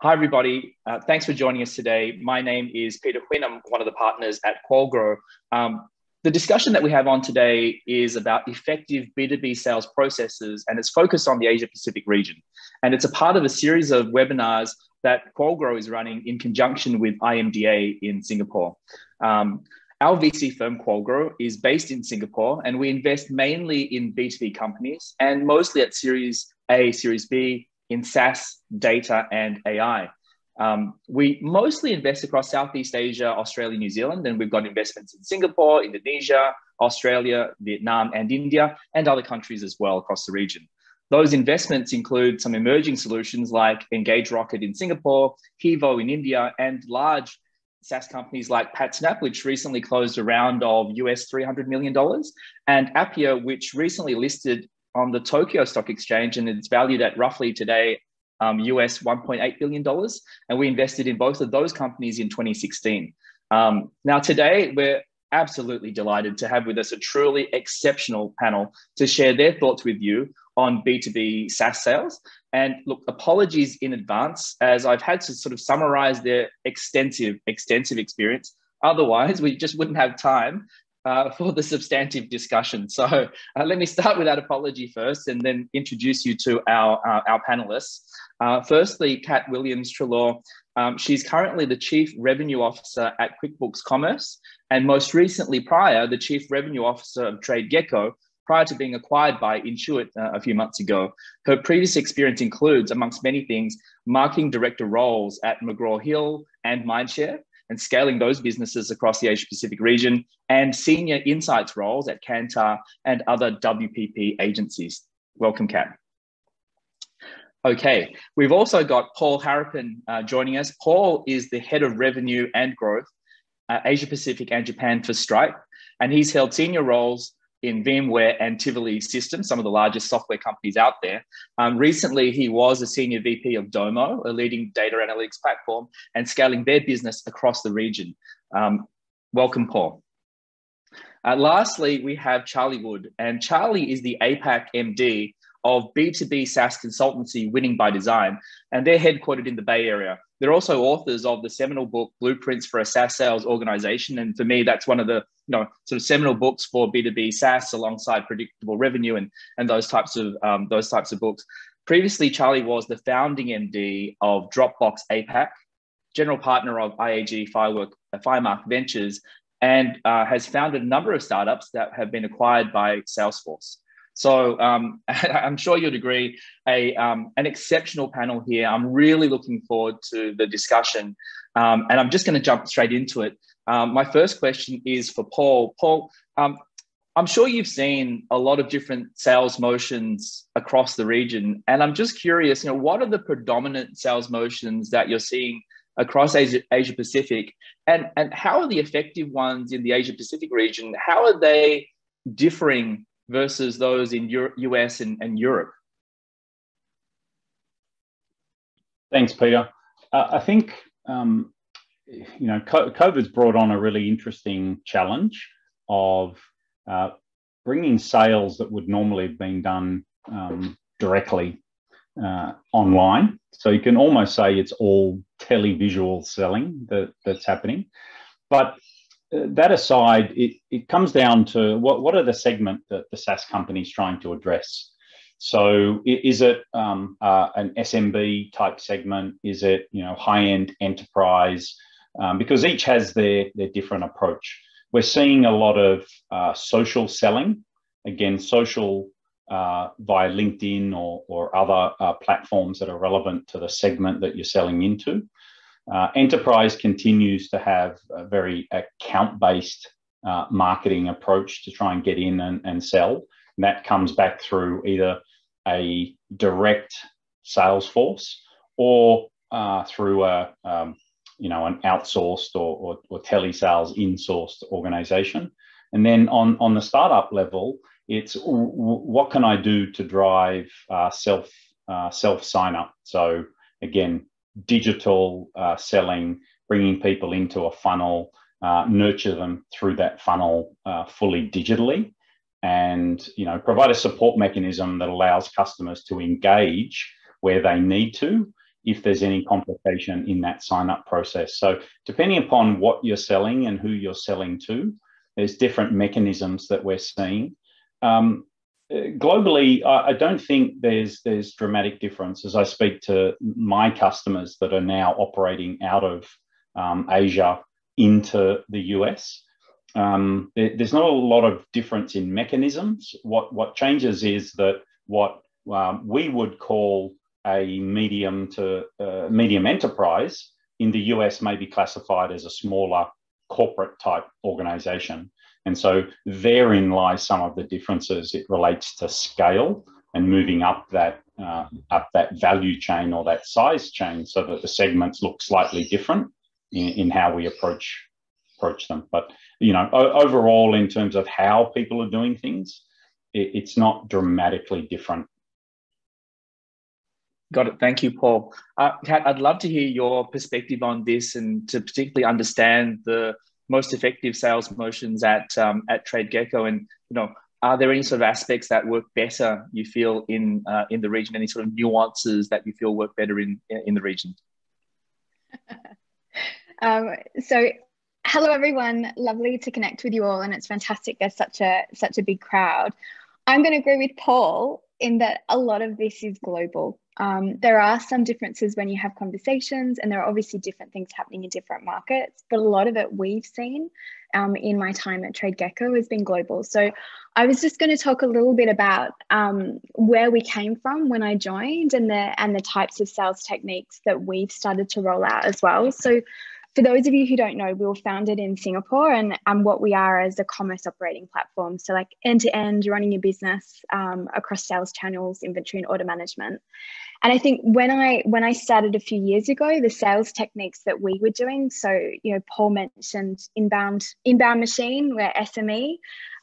Hi, everybody. Thanks for joining us today. My name is Peter Huynh. I'm one of the partners at Qualgro. The discussion that we have on today is about effective B2B sales processes, and it's focused on the Asia-Pacific region. And it's a part of a series of webinars that Qualgro is running in conjunction with IMDA in Singapore. Our VC firm, Qualgro, is based in Singapore, and we invest mainly in B2B companies and mostly at Series A, Series B, in SaaS, data, and AI. We mostly invest across Southeast Asia, Australia, New Zealand, and we've got investments in Singapore, Indonesia, Australia, Vietnam, and India, and other countries as well across the region. Those investments include some emerging solutions like EngageRocket in Singapore, Hivo in India, and large SaaS companies like PatSnap, which recently closed a round of US $300 million, and Appia, which recently listed on the Tokyo Stock Exchange, and it's valued at roughly today US $1.8 billion. And we invested in both of those companies in 2016. Now today, we're absolutely delighted to have with us a truly exceptional panel to share their thoughts with you on B2B SaaS sales. And look, apologies in advance, as I've had to sort of summarize their extensive experience. Otherwise, we just wouldn't have time for the substantive discussion. So let me start with that apology first and then introduce you to our panelists. Firstly, Kat Williams-Treloar. She's currently the Chief Revenue Officer at QuickBooks Commerce, and most recently prior, the Chief Revenue Officer of TradeGecko, prior to being acquired by Intuit a few months ago. Her previous experience includes, amongst many things, marketing director roles at McGraw-Hill and Mindshare, and scaling those businesses across the Asia-Pacific region, and senior insights roles at Kantar and other WPP agencies. Welcome, Kat. Okay, we've also got Paul Harapin joining us. Paul is the Head of Revenue and Growth, Asia-Pacific and Japan for Stripe, and he's held senior roles in VMware and Tivoli Systems, some of the largest software companies out there. Recently, he was a senior VP of Domo, a leading data analytics platform, and scaling their business across the region. Welcome, Paul. Lastly, we have Charlie Wood, and Charlie is the APAC MD of B2B SaaS consultancy Winning by Design, and they're headquartered in the Bay Area. They're also authors of the seminal book, Blueprints for a SaaS Sales Organization. And for me, that's one of the sort of seminal books for B2B SaaS alongside Predictable Revenue and those types of books. Previously, Charlie was the founding MD of Dropbox APAC, general partner of IAG Firemark Ventures, and has founded a number of startups that have been acquired by Salesforce. So I'm sure you'd agree, an exceptional panel here. I'm really looking forward to the discussion, and I'm just going to jump straight into it. My first question is for Paul. Paul, I'm sure you've seen a lot of different sales motions across the region, and I'm just curious, what are the predominant sales motions that you're seeing across Asia Pacific, and how are the effective ones in the Asia Pacific region? How are they differing versus those in US and Europe? Thanks, Peter. I think, COVID's brought on a really interesting challenge of bringing sales that would normally have been done directly online. So you can almost say it's all televisual selling that's happening. But that aside, it comes down to what are the segment that the SaaS company is trying to address. So is it an SMB type segment? Is it high-end enterprise? Because each has their different approach. We're seeing a lot of social selling, again, social via LinkedIn or other platforms that are relevant to the segment that you're selling into. Enterprise continues to have a very account-based marketing approach to try and get in and sell. And that comes back through either a direct sales force or through an outsourced or telesales in-sourced organization. And then on the startup level, it's what can I do to drive self sign up? So again, digital selling, bringing people into a funnel, nurture them through that funnel fully digitally, and provide a support mechanism that allows customers to engage where they need to if there's any complication in that sign-up process. So depending upon what you're selling and who you're selling to, there's different mechanisms that we're seeing. Globally, I don't think there's dramatic difference as I speak to my customers that are now operating out of Asia into the US. There's not a lot of difference in mechanisms. What changes is that what we would call a medium enterprise in the US may be classified as a smaller corporate type organization. And so therein lies some of the differences. It relates to scale and moving up that value chain or that size chain so that the segments look slightly different in how we approach them. But, overall, in terms of how people are doing things, it's not dramatically different. Got it. Thank you, Paul. Kat, I'd love to hear your perspective on this and to particularly understand the most effective sales motions at TradeGecko. And, are there any sort of aspects that work better, you feel, in the region? Any sort of nuances that you feel work better in the region? So hello, everyone. Lovely to connect with you all. And it's fantastic. There's such a big crowd. I'm going to agree with Paul in that a lot of this is global. There are some differences when you have conversations, and there are obviously different things happening in different markets, but a lot of it we've seen in my time at TradeGecko has been global. So I was just going to talk a little bit about where we came from when I joined and the types of sales techniques that we've started to roll out as well. So for those of you who don't know, we were founded in Singapore, and what we are is a commerce operating platform. So like end-to-end, running your business across sales channels, inventory and order management. And I think when I started a few years ago, the sales techniques that we were doing, so Paul mentioned inbound machine, we're SME.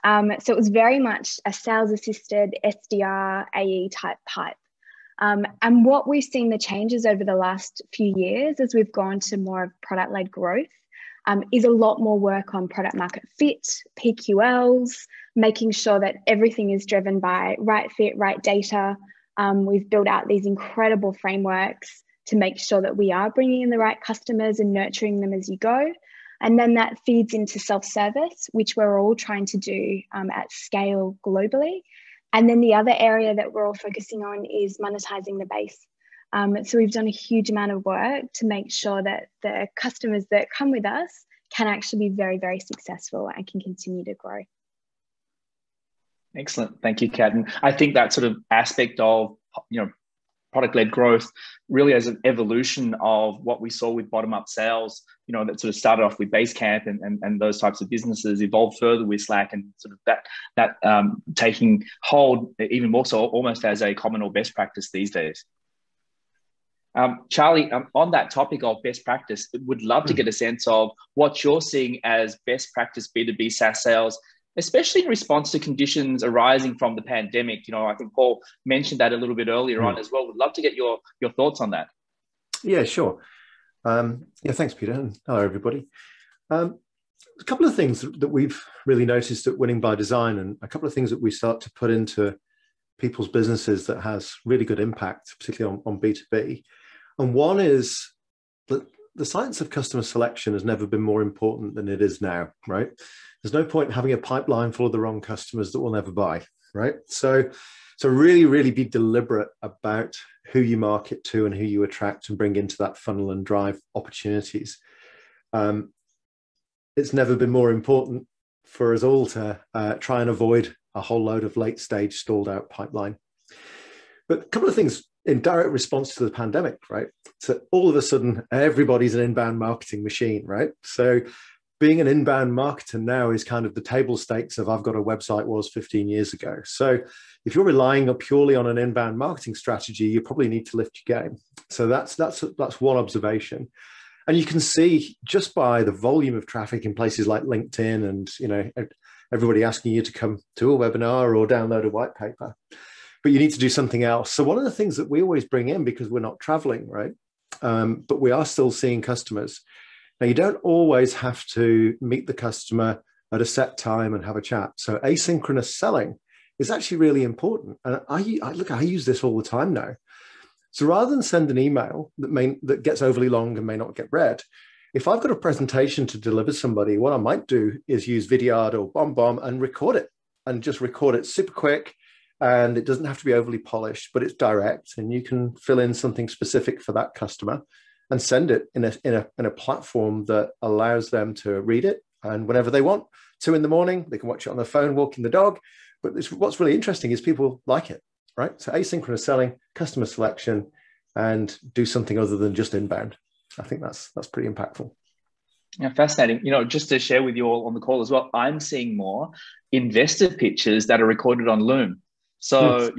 So it was very much a sales assisted SDR AE type pipe. And what we've seen the changes over the last few years as we've gone to more of product-led growth is a lot more work on product market fit, PQLs, making sure that everything is driven by right fit, right data. We've built out these incredible frameworks to make sure that we are bringing in the right customers and nurturing them as you go. And then that feeds into self-service, which we're all trying to do at scale globally. And then the other area that we're all focusing on is monetizing the base. So we've done a huge amount of work to make sure that the customers that come with us can actually be very, very successful and can continue to grow. Excellent. Thank you, Kat. And I think that sort of aspect of, product-led growth really as an evolution of what we saw with bottom-up sales, that sort of started off with Basecamp and those types of businesses, evolved further with Slack, and sort of that taking hold even more so almost as a common or best practice these days. Charlie, on that topic of best practice, would love to get a sense of what you're seeing as best practice B2B SaaS sales, especially in response to conditions arising from the pandemic. I think Paul mentioned that a little bit earlier on as well. Would love to get your thoughts on that. Yeah, sure. Thanks, Peter. And hello, everybody. A couple of things that we've really noticed at Winning by Design, and a couple of things that we start to put into people's businesses that has really good impact, particularly on B2B. And one is that the science of customer selection has never been more important than it is now, right? There's no point in having a pipeline full of the wrong customers that will never buy, right? So really, really be deliberate about who you market to and who you attract and bring into that funnel and drive opportunities. It's never been more important for us all to try and avoid a whole load of late stage stalled out pipeline. But a couple of things in direct response to the pandemic, right? So all of a sudden, everybody's an inbound marketing machine, right? So being an inbound marketer now is kind of the table stakes of I've got a website was 15 years ago. So if you're relying purely on an inbound marketing strategy, you probably need to lift your game. So that's one observation. And you can see just by the volume of traffic in places like LinkedIn and, everybody asking you to come to a webinar or download a white paper, but you need to do something else. So one of the things that we always bring in, because we're not traveling, right? But we are still seeing customers. Now, you don't always have to meet the customer at a set time and have a chat. So asynchronous selling is actually really important. And I use this all the time now. So rather than send an email that gets overly long and may not get read, if I've got a presentation to deliver somebody, what I might do is use Vidyard or BombBomb and record it, and just record it super quick. And it doesn't have to be overly polished, but it's direct, and you can fill in something specific for that customer and send it in a platform that allows them to read it. And whenever they want, 2 a.m, they can watch it on their phone, walking the dog. But what's really interesting is people like it, right? So asynchronous selling, customer selection, and do something other than just inbound. I think that's pretty impactful. Yeah, fascinating. Just to share with you all on the call as well, I'm seeing more investor pitches that are recorded on Loom. So,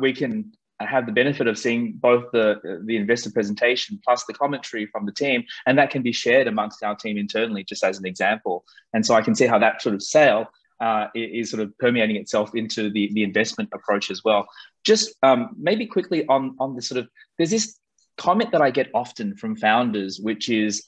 we can have the benefit of seeing both the investor presentation plus the commentary from the team, and that can be shared amongst our team internally, just as an example. And so I can see how that sort of sale is sort of permeating itself into the investment approach as well. Just maybe quickly on this there's this comment that I get often from founders, which is,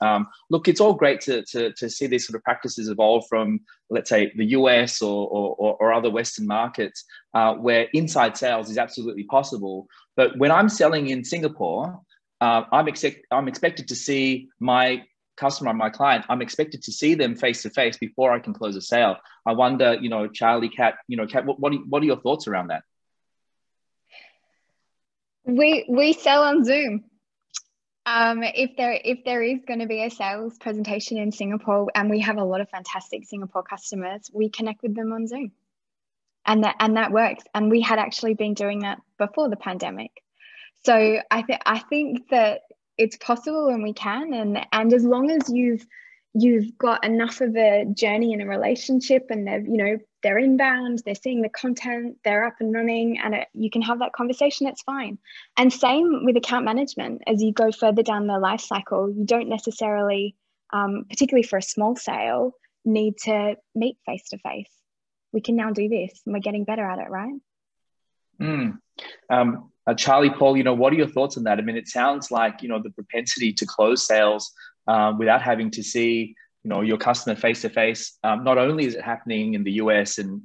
look, it's all great to see these sort of practices evolve from, let's say, the US or other Western markets where inside sales is absolutely possible. But when I'm selling in Singapore, I'm expected to see my customer, my client, I'm expected to see them face to face before I can close a sale. I wonder, Charlie, Kat, Kat, what are your thoughts around that? We sell on Zoom. If there is going to be a sales presentation in Singapore, and we have a lot of fantastic Singapore customers, we connect with them on Zoom, and that works. And we had actually been doing that before the pandemic. So I think that it's possible, and we can, and as long as you've got enough of a journey in a relationship, and they're inbound, they're seeing the content, they're up and running, and you can have that conversation, it's fine. And same with account management. As you go further down the life cycle, you don't necessarily, particularly for a small sale, need to meet face to face. We can now do this, and we're getting better at it, right? Charlie, Paul, what are your thoughts on that? I mean, it sounds like, the propensity to close sales without having to see your customer face to face. Not only is it happening in the US and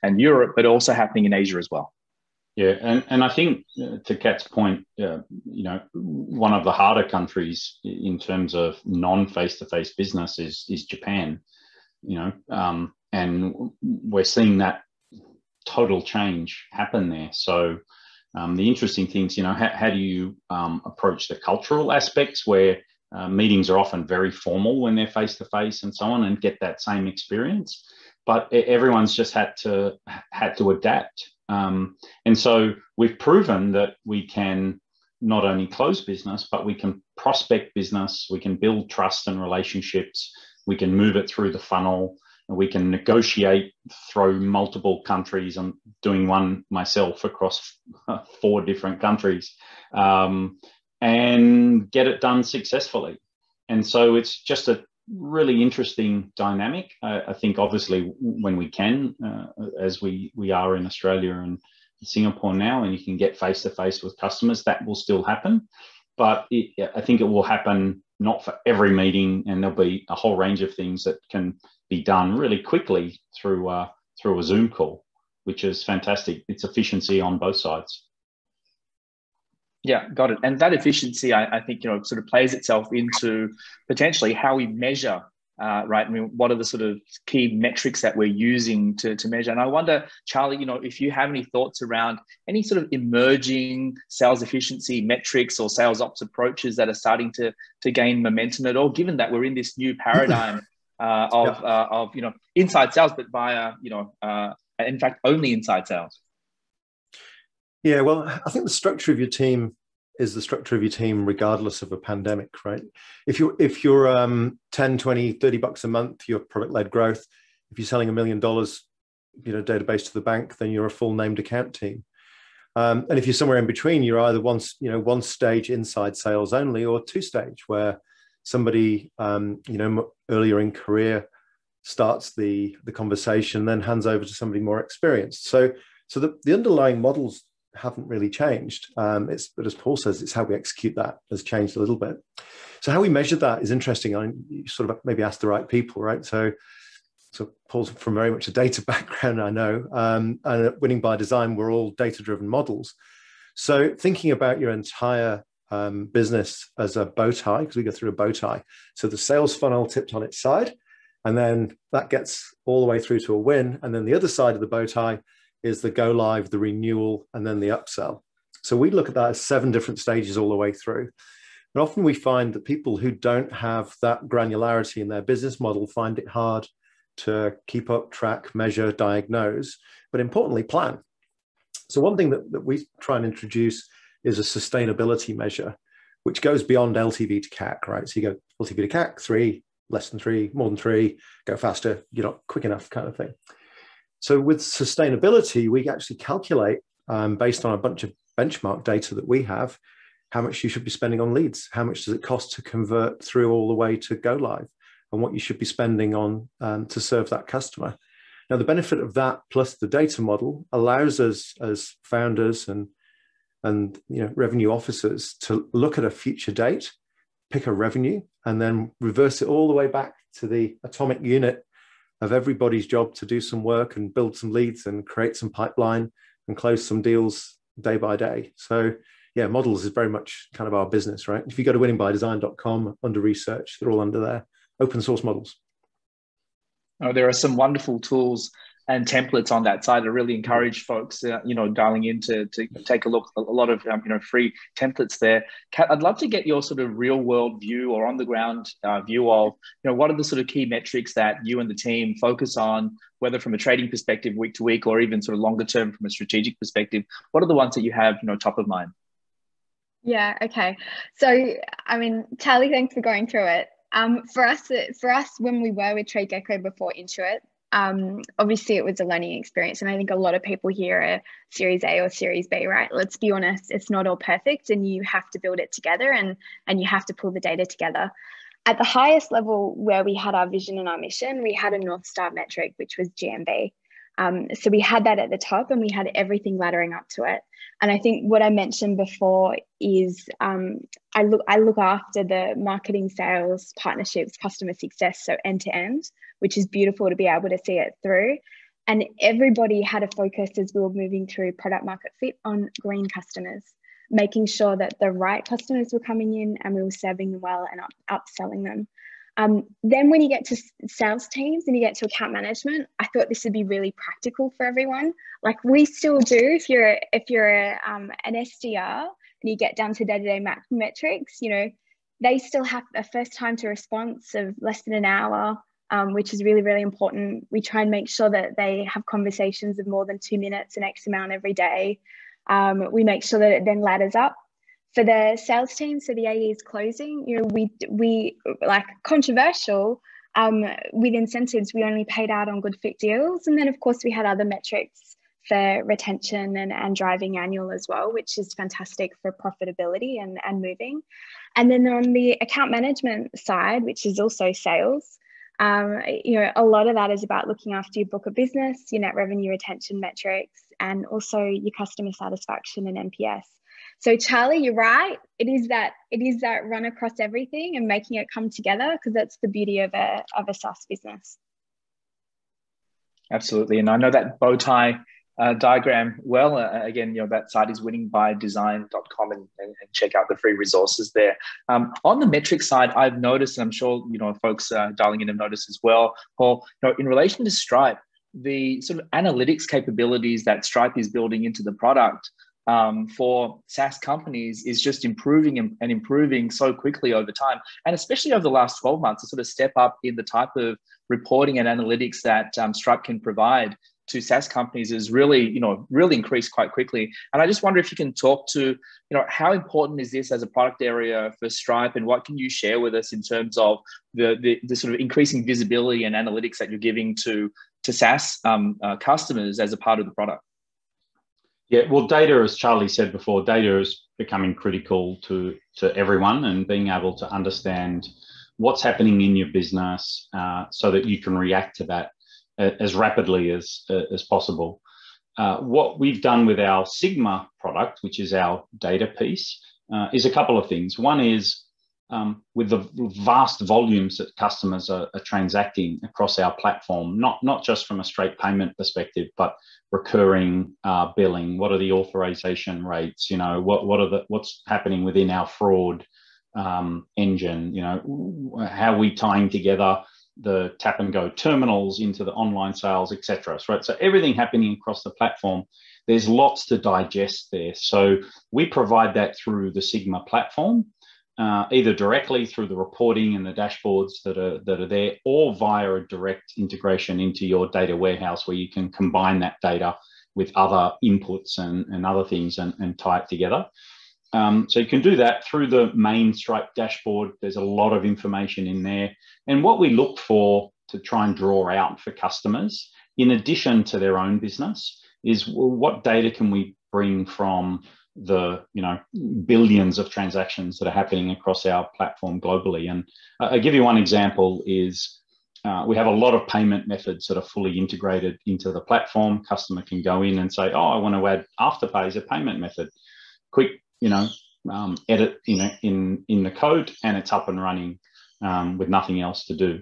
Europe, but also happening in Asia as well. Yeah, and I think to Kat's point, one of the harder countries in terms of non-face-to-face business is Japan. And we're seeing that total change happen there. So the interesting things, how do you approach the cultural aspects where meetings are often very formal when they're face-to-face and so on, and get that same experience, but everyone's just had to adapt. And so we've proven that we can not only close business, but we can prospect business, we can build trust and relationships, we can move it through the funnel, and we can negotiate through multiple countries. I'm doing one myself across 4 different countries. And get it done successfully. And so it's just a really interesting dynamic. I think obviously when we can, as we are in Australia and Singapore now, and you can get face-to-face with customers, that will still happen. But I think it will happen not for every meeting, and there'll be a whole range of things that can be done really quickly through a Zoom call, which is fantastic. It's efficiency on both sides. Yeah, got it. And that efficiency, I think, sort of plays itself into potentially how we measure, right? I mean, what are the sort of key metrics that we're using to measure? And I wonder, Charlie, if you have any thoughts around any sort of emerging sales efficiency metrics or sales ops approaches that are starting to gain momentum at all, given that we're in this new paradigm of inside sales, but via, in fact, only inside sales. Yeah, well, I think the structure of your team is the structure of your team regardless of a pandemic, right? If you're 10, 20, $30 a month, you're product-led growth. If you're selling $1 million, database to the bank, then you're a full named account team. And if you're somewhere in between, you're either one stage inside sales only, or 2-stage where somebody earlier in career starts the conversation, then hands over to somebody more experienced. So the underlying models haven't really changed. But as Paul says, it's how we execute that has changed a little bit. So how we measure that is interesting. You sort of maybe ask the right people, right? So Paul's from very much a data background, I know. And at Winning by Design, we're all data-driven models. So thinking about your entire business as a bow tie, because we go through a bow tie. So the sales funnel tipped on its side, and then that gets all the way through to a win. And then the other side of the bow tie is the go live, the renewal, and then the upsell. So we look at that as 7 different stages all the way through. And often we find that people who don't have that granularity in their business model find it hard to keep up, track, measure, diagnose, but importantly, plan. So one thing that we try and introduce is a sustainability measure, which goes beyond LTV to CAC, right? So you go LTV to CAC, 3, less than 3, more than 3, go faster, you're not quick enough kind of thing. So with sustainability, we actually calculate based on a bunch of benchmark data that we have, how much you should be spending on leads, how much does it cost to convert through all the way to go live, and what you should be spending on to serve that customer. Now, the benefit of that plus the data model allows us as founders and revenue officers to look at a future date, pick a revenue, and then reverse it all the way back to the atomic unit of everybody's job to do some work and build some leads and create some pipeline and close some deals day by day. So yeah, models is very much kind of our business, right? If you go to winningbydesign.com under research, they're all under there, open source models. Oh, there are some wonderful tools and templates on that side. I really encourage folks, dialing in to take a look. A lot of free templates there. Kat, I'd love to get your sort of real world view or on the ground view of what are the sort of key metrics that you and the team focus on, whether from a trading perspective, week to week, or even sort of longer term from a strategic perspective. What are the ones that you have top of mind? Yeah. Okay. So Charlie, thanks for going through it. For us, when we were with TradeGecko before Intuit, obviously it was a learning experience, and I think a lot of people here are Series A or Series B, right? Let's be honest, it's not all perfect, and you have to build it together, and you have to pull the data together. At the highest level, where we had our vision and our mission, we had a North Star metric, which was GMV. So we had that at the top, and we had everything laddering up to it. And I think what I mentioned before is I look after the marketing, sales, partnerships, customer success, so end to end, which is beautiful to be able to see it through. And everybody had a focus as we were moving through product market fit on green customers, making sure that the right customers were coming in and we were serving them well and upselling them. Then when you get to sales teams and you get to account management, I thought this would be really practical for everyone. Like we still do, if you're an SDR and you get down to day-to-day metrics, they still have a first time to response of less than an hour, which is really, really important. We try and make sure that they have conversations of more than 2 minutes, an X amount every day. We make sure that it then ladders up. For the sales team, so the AEs closing, we like controversial with incentives, we only paid out on good fit deals. And then of course we had other metrics for retention and driving annual as well, which is fantastic for profitability and moving. And then on the account management side, which is also sales, a lot of that is about looking after your book of business, your net revenue retention metrics, and also your customer satisfaction and NPS. So Charlie, you're right. It is that run across everything and making it come together, because that's the beauty of a SaaS business. Absolutely, and I know that bow tie diagram well. Again, that site is winningbydesign.com and check out the free resources there. On the metrics side, I've noticed, and I'm sure folks dialing in have noticed as well, Paul. In relation to Stripe, the sort of analytics capabilities that Stripe is building into the product for SaaS companies is just improving and improving so quickly over time. And especially over the last 12 months, a sort of step up in the type of reporting and analytics that Stripe can provide to SaaS companies is really, really increased quite quickly. And I just wonder if you can talk to, how important is this as a product area for Stripe, and what can you share with us in terms of the sort of increasing visibility and analytics that you're giving to SaaS customers as a part of the product? Yeah, well, data, as Charlie said before, data is becoming critical to everyone, and being able to understand what's happening in your business so that you can react to that as rapidly as possible. What we've done with our Sigma product, which is our data piece, is a couple of things. One is with the vast volumes that customers are transacting across our platform, not just from a straight payment perspective, but recurring billing. What are the authorization rates? What's happening within our fraud engine? How are we tying together the tap and go terminals into the online sales, etc. Right? So everything happening across the platform. There's lots to digest there. So we provide that through the Sigma platform. Either directly through the reporting and the dashboards that are there, or via a direct integration into your data warehouse where you can combine that data with other inputs and other things and tie it together. So you can do that through the main Stripe dashboard. There's a lot of information in there. And what we look for to try and draw out for customers, in addition to their own business, is what data can we bring from the billions of transactions that are happening across our platform globally. And I'll give you one example is we have a lot of payment methods that are fully integrated into the platform. Customer can go in and say, I want to add Afterpay as a payment method. Quick, edit in the code, and it's up and running with nothing else to do.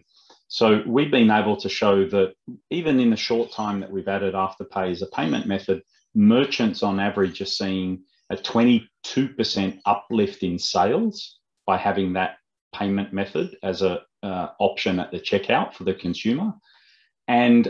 So we've been able to show that even in the short time that we've added Afterpay as a payment method, merchants on average are seeing a 22% uplift in sales by having that payment method as a option at the checkout for the consumer, and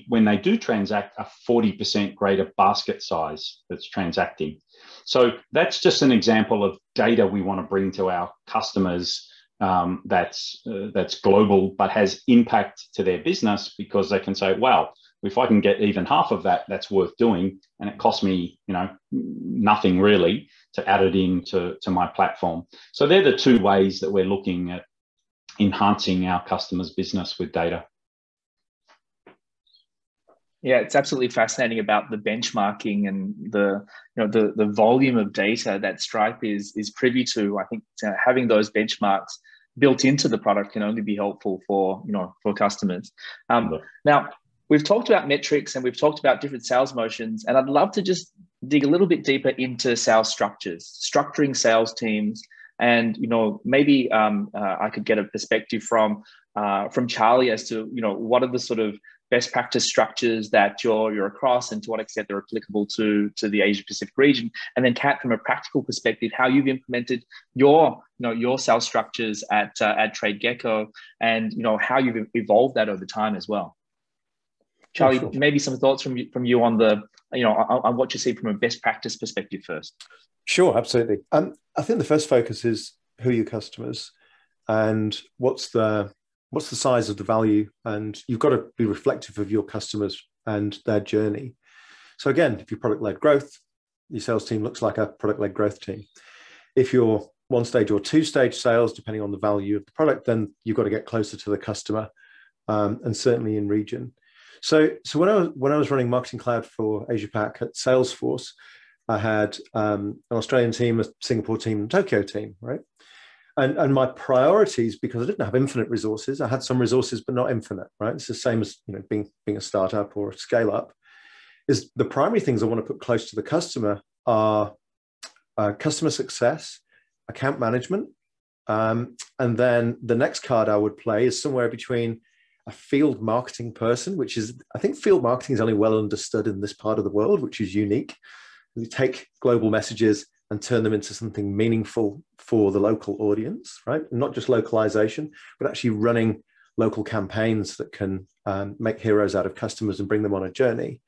when they do transact, a 40% greater basket size that's transacting. So that's just an example of data we want to bring to our customers that's global but has impact to their business, because they can say, wow, if I can get even half of that, that's worth doing, and it costs me, nothing really to add it into my platform. So they're the two ways that we're looking at enhancing our customers' business with data. Yeah, it's absolutely fascinating about the benchmarking and the volume of data that Stripe is privy to. I think having those benchmarks built into the product can only be helpful for customers. Now, we've talked about metrics and we've talked about different sales motions, and I'd love to just dig a little bit deeper into sales structures, structuring sales teams, and maybe I could get a perspective from Charlie as to what are the sort of best practice structures that you're across, and to what extent they're applicable to the Asia Pacific region, and then Kat, from a practical perspective, how you've implemented your sales structures at TradeGecko, and how you've evolved that over time as well. Charlie, sure. Maybe some thoughts from you on on what you see from a best practice perspective first. Sure, absolutely. I think the first focus is who are your customers, and what's the size of the value, and you've got to be reflective of your customers and their journey. So again, if you're product-led growth, your sales team looks like a product-led growth team. If you're one-stage or two-stage sales, depending on the value of the product, then you've got to get closer to the customer, and certainly in region. So when I was running Marketing Cloud for Asia Pac at Salesforce, I had an Australian team, a Singapore team, and a Tokyo team, right? And my priorities, because I didn't have infinite resources, I had some resources, but not infinite, right? It's the same as being a startup or a scale up. Is the primary things I want to put close to the customer are customer success, account management, and then the next card I would play is somewhere between a field marketing person, which is, I think field marketing is only well understood in this part of the world, which is unique. We take global messages and turn them into something meaningful for the local audience, right? Not just localization, but actually running local campaigns that can make heroes out of customers and bring them on a journey.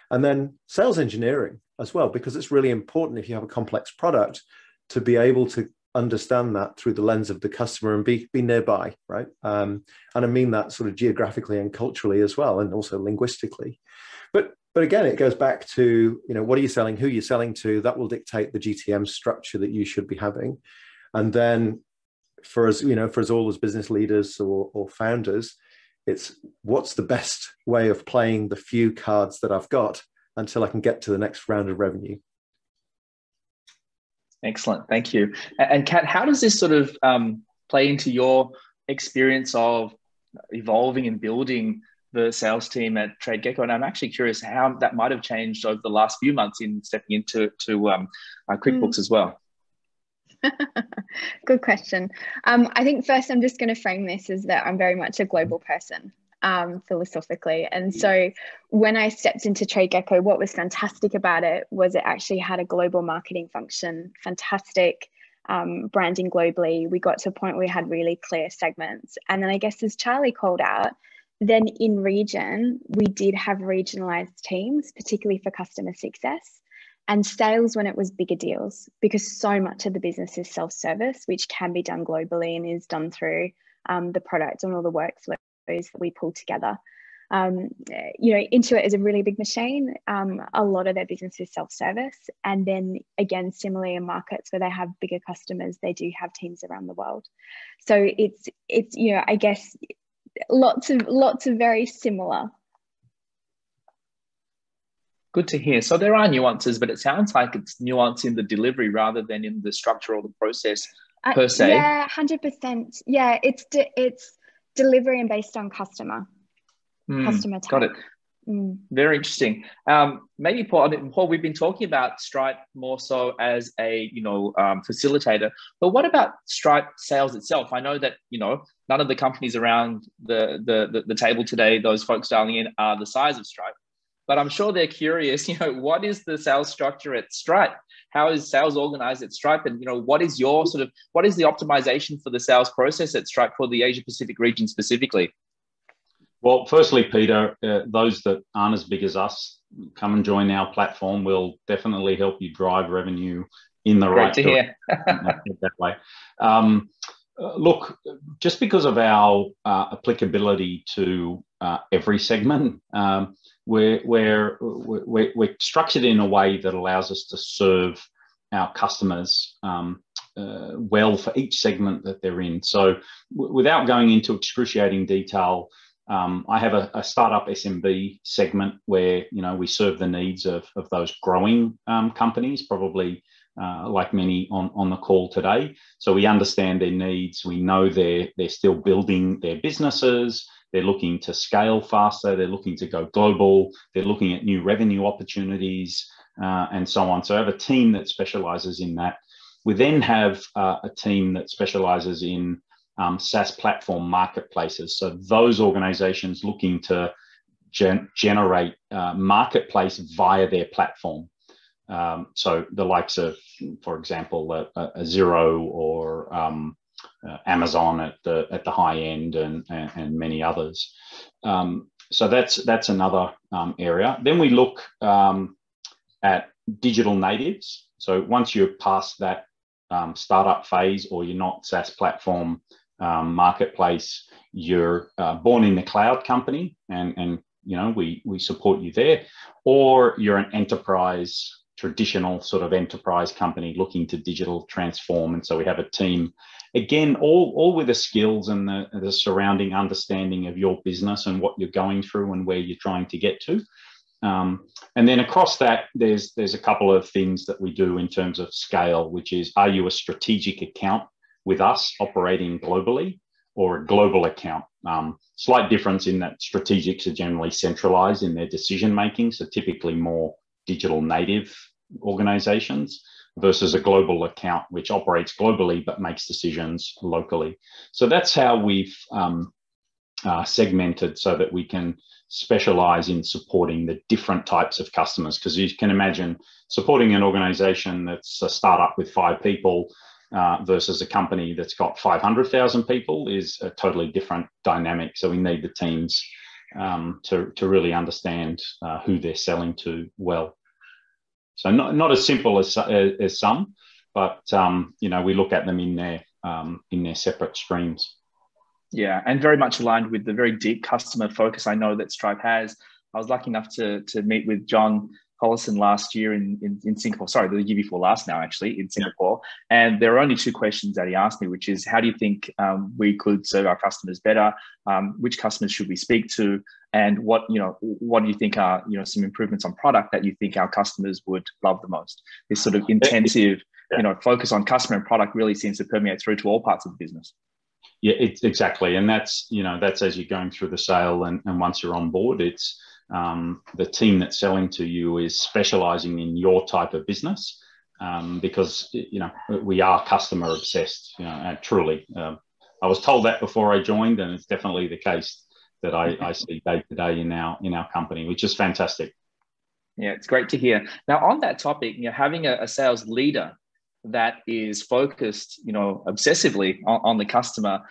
And then sales engineering as well, because it's really important if you have a complex product to be able to understand that through the lens of the customer and be nearby, right? And I mean that sort of geographically and culturally as well, and also linguistically. But again, it goes back to, what are you selling, who you're selling to, that will dictate the GTM structure that you should be having. And then for us, for us all as business leaders or founders, it's what's the best way of playing the few cards that I've got until I can get to the next round of revenue. Excellent, thank you. And Kat, how does this sort of play into your experience of evolving and building the sales team at TradeGecko? And I'm actually curious how that might have changed over the last few months in stepping into QuickBooks as well. Good question. I think first I'm just going to frame this as that I'm very much a global person, philosophically. And so when I stepped into TradeGecko, what was fantastic about it was it actually had a global marketing function, fantastic branding globally. We got to a point where we had really clear segments. And then I guess as Charlie called out, then in region, we did have regionalized teams, particularly for customer success and sales when it was bigger deals, because so much of the business is self-service, which can be done globally and is done through the product and all the workflows that we pull together. Intuit is a really big machine. A lot of their business is self-service. And then again, similarly in markets where they have bigger customers, they do have teams around the world. So it's I guess lots of very similar. Good to hear. So there are nuances, but it sounds like it's nuance in the delivery rather than in the structure or the process per se. Yeah, 100%. Yeah, it's delivery and based on customer type. Got it. Very interesting. Maybe Paul, we've been talking about Stripe more so as a facilitator, but what about Stripe sales itself? I know that none of the companies around the table today, those folks dialing in, are the size of Stripe, but I'm sure they're curious. What is the sales structure at Stripe? How is sales organized at Stripe? And what is the optimization for the sales process at Stripe for the Asia Pacific region specifically? Well, firstly, Peter, those that aren't as big as us, come and join our platform. We'll definitely help you drive revenue in the right direction. That way. Look, just because of our applicability to every segment, we're structured in a way that allows us to serve our customers well for each segment that they're in. So without going into excruciating detail, I have a startup SMB segment where we serve the needs of those growing companies, probably like many on the call today. So we understand their needs. We know they're still building their businesses. They're looking to scale faster. They're looking to go global. They're looking at new revenue opportunities and so on. So I have a team that specializes in that. We then have a team that specializes in SaaS platform marketplaces. So those organizations looking to generate marketplace via their platform. So the likes of, for example, a Xero or Amazon at the high end and many others. So that's another area. Then we look at digital natives. So once you're past that startup phase, or you're not SaaS platform marketplace, you're born in the cloud company, and we support you there, or you're an enterprise, traditional sort of enterprise company looking to digital transform. And so we have a team, again, all with the skills and the surrounding understanding of your business and what you're going through and where you're trying to get to. And then across that, there's a couple of things that we do in terms of scale, which is, are you a strategic account with us operating globally, or a global account? Slight difference in that strategics are generally centralized in their decision making, so typically more digital native organizations, versus a global account which operates globally but makes decisions locally. So that's how we've segmented, so that we can specialize in supporting the different types of customers, because you can imagine supporting an organization that's a startup with 5 people versus a company that's got 500,000 people is a totally different dynamic. So we need the teams to really understand who they're selling to well. So not as simple as some, but we look at them in their separate streams. Yeah, and very much aligned with the very deep customer focus I know that Stripe has. I was lucky enough to meet with John Collison last year in Singapore. Sorry, the year before last now, actually, in Singapore. And there are only 2 questions that he asked me, which is, how do you think we could serve our customers better? Which customers should we speak to? And what do you think are some improvements on product that you think our customers would love the most? This sort of intensive focus on customer and product really seems to permeate through to all parts of the business. Yeah, it's exactly. And that's as you're going through the sale, and once you're on board, it's the team that's selling to you is specializing in your type of business. because, we are customer obsessed, truly. I was told that before I joined, and it's definitely the case that I see day to day in our company, which is fantastic. Yeah, it's great to hear. Now, on that topic, having a sales leader that is focused, obsessively on the customer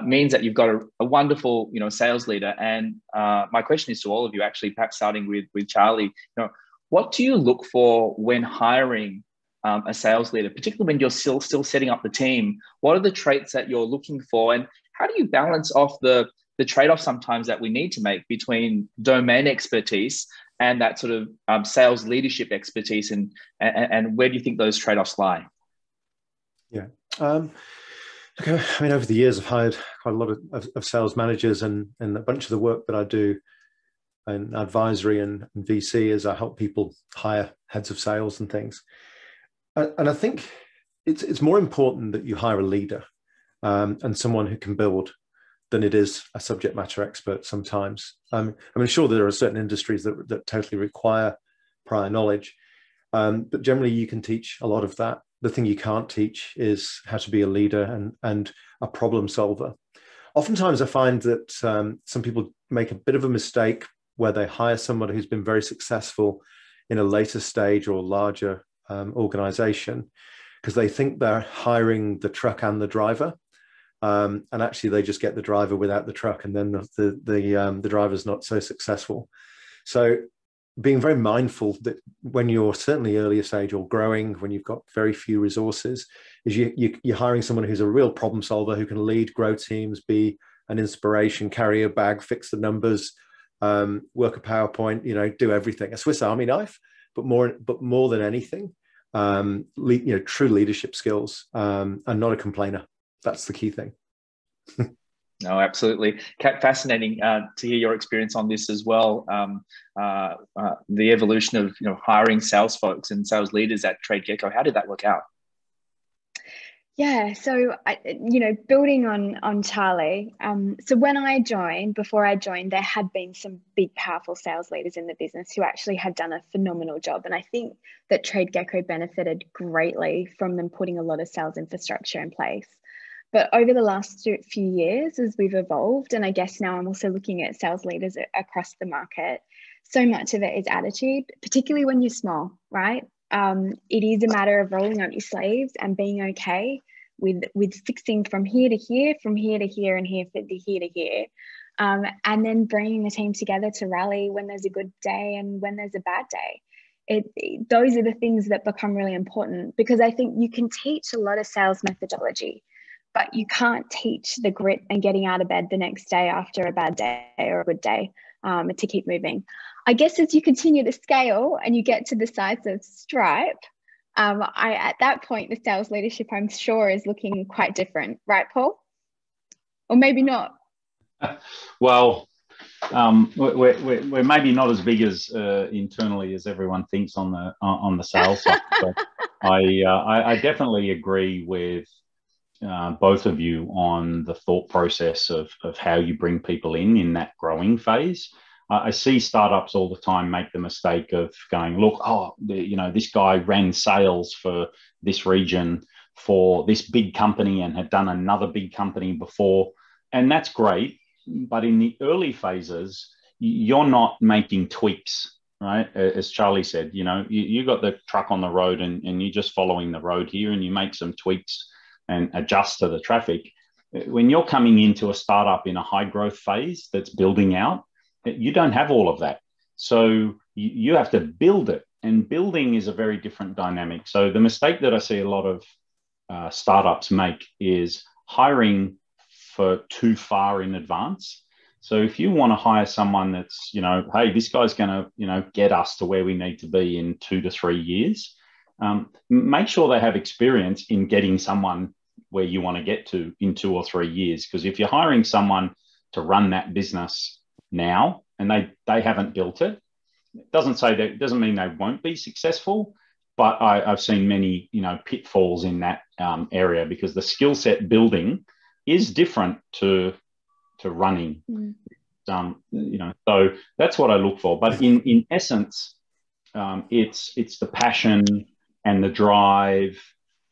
means that you've got a wonderful, sales leader. And my question is to all of you, actually, perhaps starting with Charlie. What do you look for when hiring a sales leader, particularly when you're still setting up the team? What are the traits that you're looking for, and how do you balance off the trade-off sometimes that we need to make between domain expertise and that sort of sales leadership expertise, and where do you think those trade-offs lie? Yeah. Okay. I mean, over the years, I've hired quite a lot of sales managers, and a bunch of the work that I do in advisory and VC is I help people hire heads of sales and things. And I think it's more important that you hire a leader and someone who can build than it is a subject matter expert sometimes. I mean, sure, there are certain industries that totally require prior knowledge, but generally you can teach a lot of that. The thing you can't teach is how to be a leader and a problem solver. Oftentimes I find that some people make a bit of a mistake where they hire someone who's been very successful in a later stage or larger organization, because they think they're hiring the truck and the driver. And actually they just get the driver without the truck, and then the driver's not so successful. So being very mindful that when you're certainly earlier stage or growing, when you've got very few resources, is you're hiring someone who's a real problem solver, who can lead, grow teams, be an inspiration, carry a bag, fix the numbers, work a PowerPoint, do everything, a Swiss Army knife, but more than anything, true leadership skills, and not a complainer. That's the key thing. No, absolutely. Fascinating to hear your experience on this as well. The evolution of hiring sales folks and sales leaders at TradeGecko. How did that work out? Yeah, so building on Charlie. So before I joined, there had been some big, powerful sales leaders in the business who actually had done a phenomenal job, and I think that TradeGecko benefited greatly from them putting a lot of sales infrastructure in place. But over the last few years, as we've evolved, and I guess now I'm also looking at sales leaders across the market, so much of it is attitude, particularly when you're small, right? It is a matter of rolling up your sleeves and being okay with fixing from here to here, from here to here, and here to here. And then bringing the team together to rally when there's a good day and when there's a bad day. Those are the things that become really important, because I think you can teach a lot of sales methodology, but you can't teach the grit and getting out of bed the next day after a bad day or a good day to keep moving. I guess as you continue to scale and you get to the size of Stripe, at that point, the sales leadership, I'm sure, is looking quite different, right, Paul? Or maybe not. Well, we're maybe not as big as internally as everyone thinks on the sales side, but I definitely agree with both of you on the thought process of how you bring people in that growing phase. I see startups all the time make the mistake of going, look, this guy ran sales for this region for this big company and had done another big company before. And that's great. But in the early phases, you're not making tweaks, right? As Charlie said, you got the truck on the road and you're just following the road here, and you make some tweaks and adjust to the traffic. When you're coming into a startup in a high growth phase that's building out, you don't have all of that. So you have to build it, and building is a very different dynamic. So the mistake that I see a lot of startups make is hiring for too far in advance. So if you want to hire someone that's, hey, this guy's going to, get us to where we need to be in 2 to 3 years, make sure they have experience in getting someone where you want to get to in 2 or 3 years. Because if you're hiring someone to run that business now and they haven't built it, doesn't mean they won't be successful. But I've seen many, pitfalls in that area, because the skill set building is different to running. So that's what I look for. But in essence, it's the passion and the drive,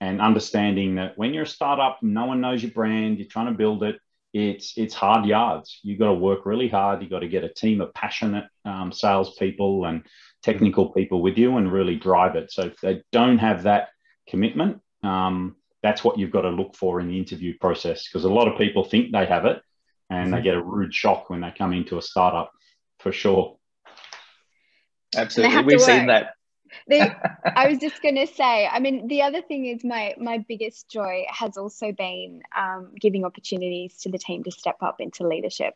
and understanding that when you're a startup, no one knows your brand, you're trying to build it, it's hard yards. You've got to work really hard. You've got to get a team of passionate salespeople and technical people with you and really drive it. So if they don't have that commitment, that's what you've got to look for in the interview process, because a lot of people think they have it and they get a rude shock when they come into a startup, for sure. Absolutely. We've seen that. I was just going to say, I mean, the other thing is my biggest joy has also been giving opportunities to the team to step up into leadership.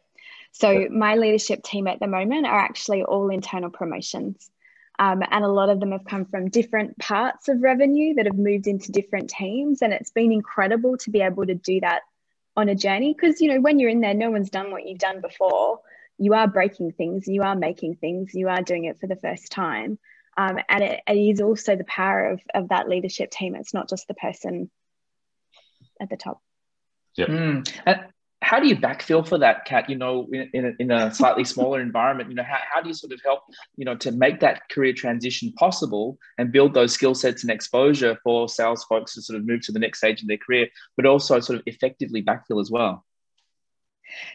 So my leadership team at the moment are actually all internal promotions. And a lot of them have come from different parts of revenue that have moved into different teams. And it's been incredible to be able to do that on a journey, because, you know, when you're in there, no one's done what you've done before. You are breaking things, you are making things, you are doing it for the first time. And it is also the power of that leadership team. It's not just the person at the top. Yep. And how do you backfill for that, Kat? You know, in a slightly smaller environment, you know, how do you sort of help, you know, to make that career transition possible and build those skill sets and exposure for sales folks to sort of move to the next stage of their career, but also sort of effectively backfill as well?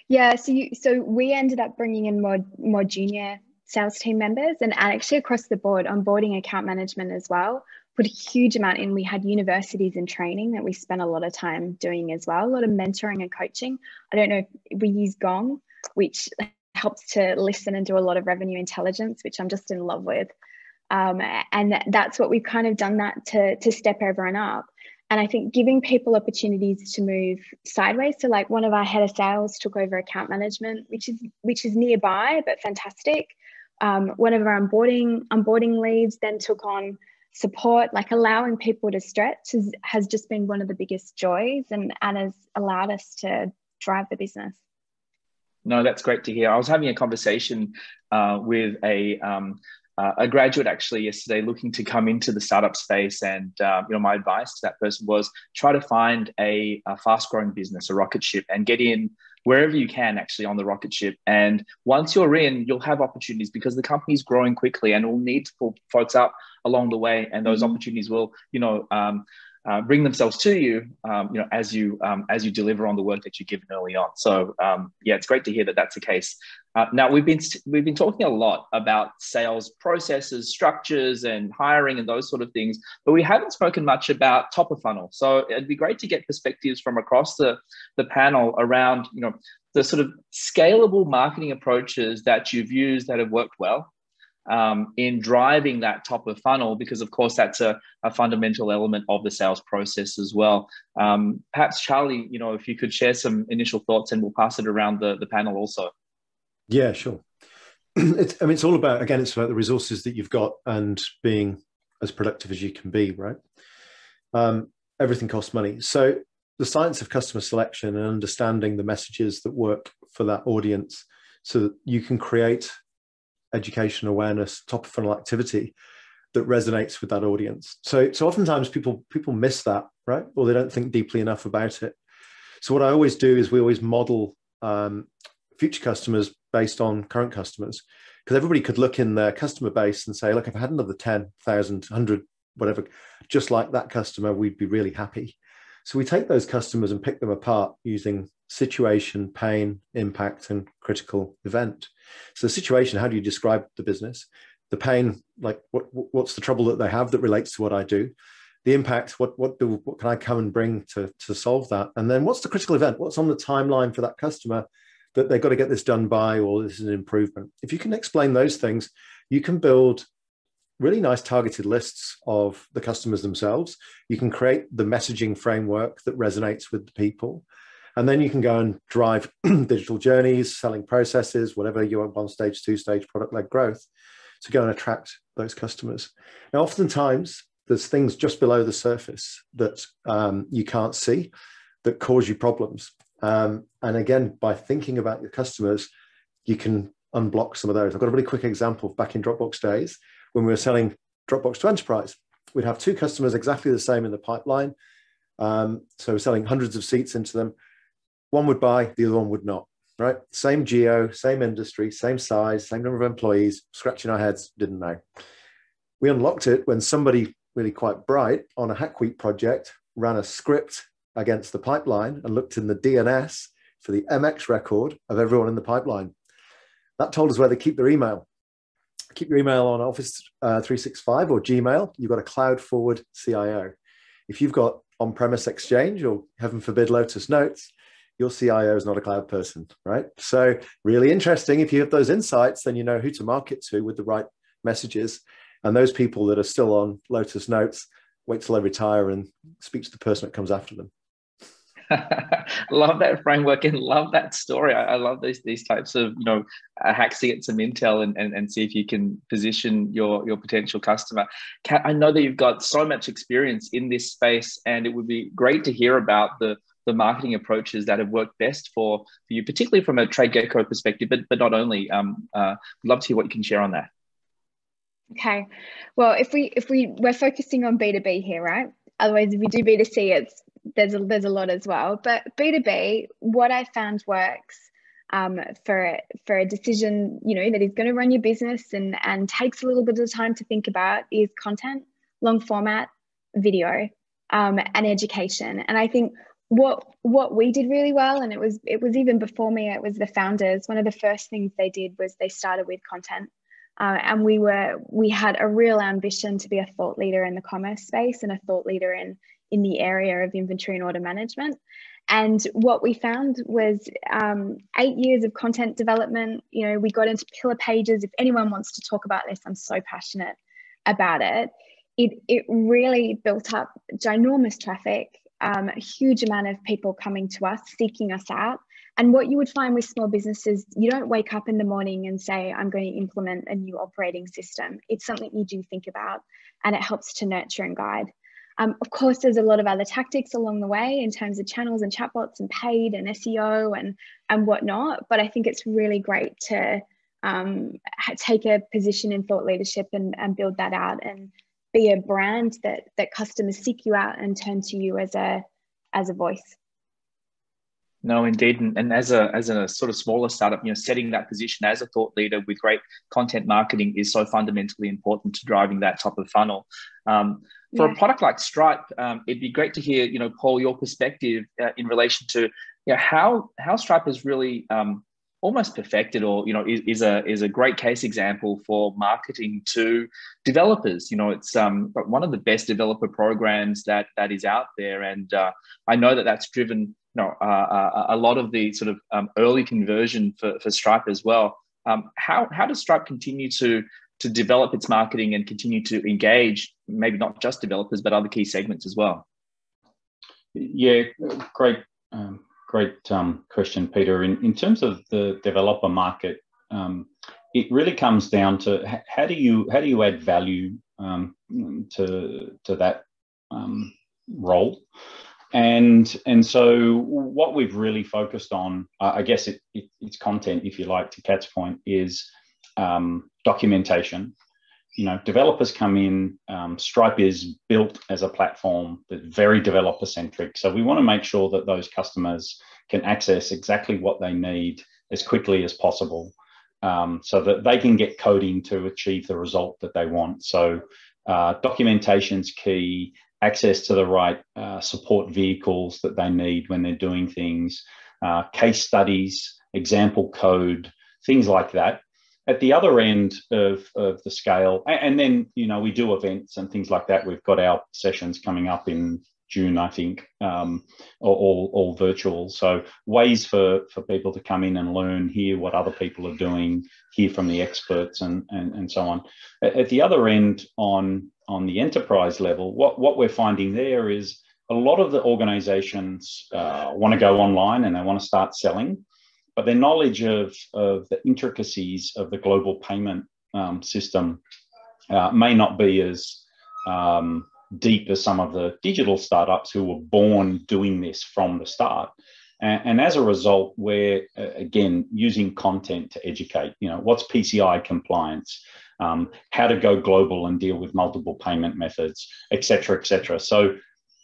Yeah, so we ended up bringing in more junior sales team members, and actually across the board, onboarding, account management as well, put a huge amount in. We had universities and training that we spent a lot of time doing as well, a lot of mentoring and coaching. I don't know, we use Gong, which helps to listen and do a lot of revenue intelligence, which I'm just in love with. And that's what we've kind of done that to step everyone up. And I think giving people opportunities to move sideways. So like one of our head of sales took over account management, which is nearby, but fantastic. One of our onboarding leads then took on support. Like allowing people to stretch has just been one of the biggest joys and has allowed us to drive the business. No, that's great to hear. I was having a conversation with a graduate actually yesterday looking to come into the startup space, and you know, my advice to that person was try to find a fast-growing business, a rocket ship, and get in wherever you can actually on the rocket ship. And once you're in, you'll have opportunities because the company's growing quickly and will need to pull folks up along the way, and those opportunities will, you know, bring themselves to you, you know, as you deliver on the work that you're given early on. So yeah, it's great to hear that that's the case. Now we've been talking a lot about sales processes, structures, and hiring and those sort of things, but we haven't spoken much about top of funnel. So it'd be great to get perspectives from across the panel around, you know, the sort of scalable marketing approaches that you've used that have worked well in driving that top of funnel, because of course that's a fundamental element of the sales process as well. Perhaps Charlie, you know, if you could share some initial thoughts, and we'll pass it around the panel also. Yeah, sure. It's all about, again, it's about the resources that you've got and being as productive as you can be, right? Everything costs money. So the science of customer selection and understanding the messages that work for that audience so that you can create education, awareness, top of funnel activity that resonates with that audience. So oftentimes people miss that, right? Or they don't think deeply enough about it. So what I always do is we always model future customers based on current customers, because everybody could look in their customer base and say, look, if I had another 10,000, 100, whatever, just like that customer, we'd be really happy. So we take those customers and pick them apart using situation, pain, impact, and critical event. So the situation, how do you describe the business? The pain, like what's the trouble that they have that relates to what I do? The impact, what can I come and bring to solve that? And then what's the critical event? What's on the timeline for that customer that they've got to get this done by, or this is an improvement? If you can explain those things, you can build really nice targeted lists of the customers themselves. You can create the messaging framework that resonates with the people. And then you can go and drive digital journeys, selling processes, whatever you want, 1-stage, 2-stage product-led growth to go and attract those customers. Now, oftentimes, there's things just below the surface that you can't see that cause you problems. And again, by thinking about your customers, you can unblock some of those. I've got a really quick example back in Dropbox days when we were selling Dropbox to enterprise. We'd have 2 customers exactly the same in the pipeline. So we're selling hundreds of seats into them. One would buy, the other one would not, right? Same geo, same industry, same size, same number of employees, scratching our heads, didn't know. We unlocked it when somebody really quite bright on a Hack Week project, ran a script against the pipeline and looked in the DNS for the MX record of everyone in the pipeline. That told us where they keep their email. Keep your email on Office 365 or Gmail. You've got a cloud forward CIO. If you've got on-premise Exchange or, heaven forbid, Lotus Notes, your CIO is not a cloud person, right? So really interesting. If you have those insights, then you know who to market to with the right messages. And those people that are still on Lotus Notes, wait till they retire and speak to the person that comes after them. Love that framework and love that story. I love these types of, hacks to get some intel and see if you can position your potential customer. I know that you've got so much experience in this space, and it would be great to hear about the marketing approaches that have worked best for you, particularly from a TradeGecko perspective, but not only. I'd love to hear what you can share on that. Okay, well, if we're focusing on B2B here, right? Otherwise, if we do B2C, there's a lot as well. But B2B, what I found works for a decision, that is going to run your business and takes a little bit of time to think about is content, long format, video, and education. And I think what we did really well, and it was even before me, it was the founders. One of the first things they did was they started with content. And we had a real ambition to be a thought leader in the commerce space and a thought leader in the area of inventory and order management. And what we found was 8 years of content development. We got into pillar pages. If anyone wants to talk about this, I'm so passionate about it. It really built up ginormous traffic, a huge amount of people coming to us, seeking us out. And what you would find with small businesses, you don't wake up in the morning and say, I'm going to implement a new operating system. It's something you do think about, and it helps to nurture and guide. Of course, there's a lot of other tactics along the way in terms of channels and chatbots and paid and SEO and whatnot. But I think it's really great to take a position in thought leadership and build that out and be a brand that customers seek you out and turn to you as a voice. No, indeed. And as a sort of smaller startup, setting that position as a thought leader with great content marketing is so fundamentally important to driving that top of funnel. For a product like Stripe, it'd be great to hear, Paul, your perspective in relation to how Stripe has really almost perfected, or is a great case example for marketing to developers. It's one of the best developer programs that is out there, and I know that's driven a lot of the sort of early conversion for Stripe as well. How does Stripe continue to develop its marketing and continue to engage maybe not just developers but other key segments as well? Yeah, great question, Peter. In terms of the developer market, it really comes down to how do you add value to that role. And so what we've really focused on, I guess it's content, if you like, to Kat's point, is documentation. Developers come in, Stripe is built as a platform that's very developer centric. So we want to make sure that those customers can access exactly what they need as quickly as possible, so that they can get coding to achieve the result that they want. So documentation's key. Access to the right support vehicles that they need when they're doing things, case studies, example code, things like that. At the other end of the scale, and then, we do events and things like that. We've got our sessions coming up in June, I think, all virtual. So ways for people to come in and learn, hear what other people are doing, hear from the experts and so on. At the other end, on the enterprise level, what we're finding there is a lot of the organizations want to go online and they want to start selling, but their knowledge of the intricacies of the global payment system may not be as deep as some of the digital startups who were born doing this from the start. And as a result, we're, again, using content to educate, what's PCI compliance, how to go global and deal with multiple payment methods, et cetera, et cetera. So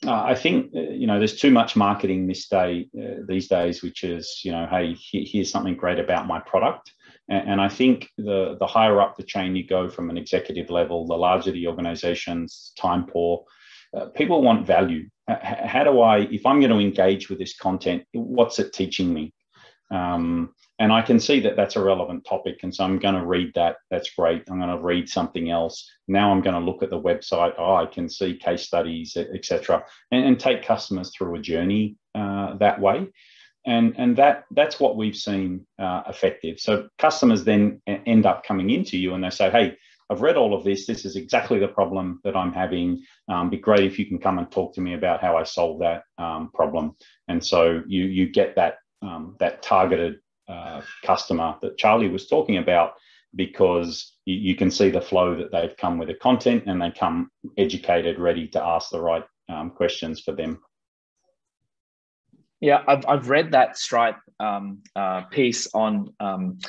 I think, there's too much marketing these days, which is, hey, here's something great about my product. And I think the higher up the chain you go from an executive level, the larger the organization's time poor. People want value. How do I, if I'm going to engage with this content, what's it teaching me? And I can see that that's a relevant topic. And so I'm going to read that. That's great. I'm going to read something else. Now I'm going to look at the website. Oh, I can see case studies, etc., and take customers through a journey that way. And that's what we've seen effective. So customers then end up coming into you and they say, hey, I've read all of this. This is exactly the problem that I'm having. Be great if you can come and talk to me about how I solve that problem. And so you get that targeted customer that Charlie was talking about, because you can see the flow that they've come with the content and they come educated, ready to ask the right questions for them. Yeah, I've read that Stripe piece on, and